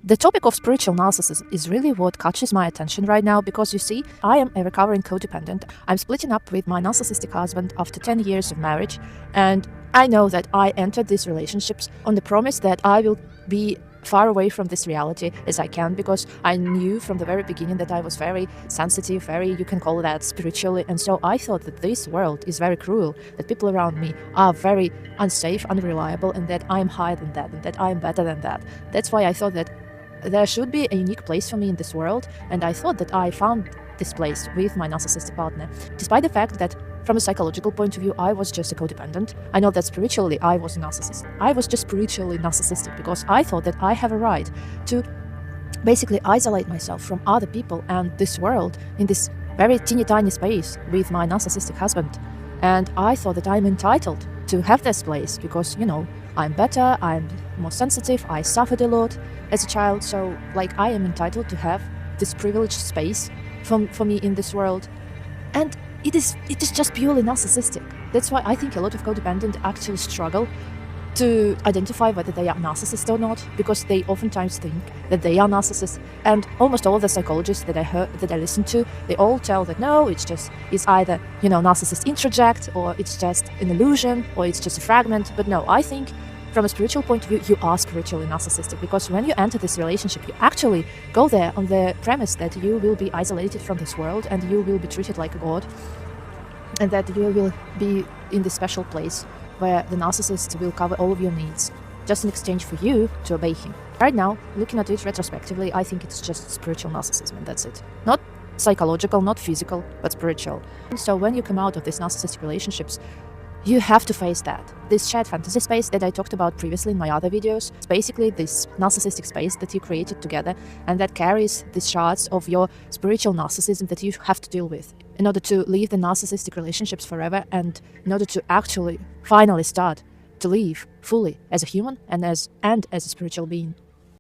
The topic of spiritual narcissism is really what catches my attention right now because you see, I am a recovering codependent. I'm splitting up with my narcissistic husband after 10 years of marriage, and I know that I entered these relationships on the promise that I will be far away from this reality as I can, because I knew from the very beginning that I was very sensitive, very, you can call that spiritually, and so I thought that this world is very cruel, that people around me are very unsafe, unreliable, and that I'm higher than that, and that I'm better than that. That's why I thought that there should be a unique place for me in this world, and I thought that I found this place with my narcissistic partner. Despite the fact that from a psychological point of view, I was just a codependent, I know that spiritually I was a narcissist. I was just spiritually narcissistic because I thought that I have a right to basically isolate myself from other people and this world in this very teeny tiny space with my narcissistic husband. And I thought that I'm entitled to have this place because, you know, I'm better, I'm more sensitive, I suffered a lot as a child, so like I am entitled to have this privileged space for me in this world. And it is just purely narcissistic. That's why I think a lot of codependents actually struggle to identify whether they are narcissists or not, because they oftentimes think that they are narcissists. And almost all of the psychologists that I listen to, they all tell that no, it's either, you know, narcissist introject, or it's just an illusion, or it's just a fragment. But no, I think from a spiritual point of view, you are spiritually narcissistic, because when you enter this relationship, you actually go there on the premise that you will be isolated from this world and you will be treated like a god, and that you will be in this special place where the narcissist will cover all of your needs, just in exchange for you to obey him. Right now, looking at it retrospectively, I think it's just spiritual narcissism, and that's it. Not psychological, not physical, but spiritual. And so when you come out of these narcissistic relationships, you have to face that. This shared fantasy space that I talked about previously in my other videos, it's basically this narcissistic space that you created together, and that carries these shards of your spiritual narcissism that you have to deal with in order to leave the narcissistic relationships forever, and in order to actually finally start to live fully as a human and as a spiritual being.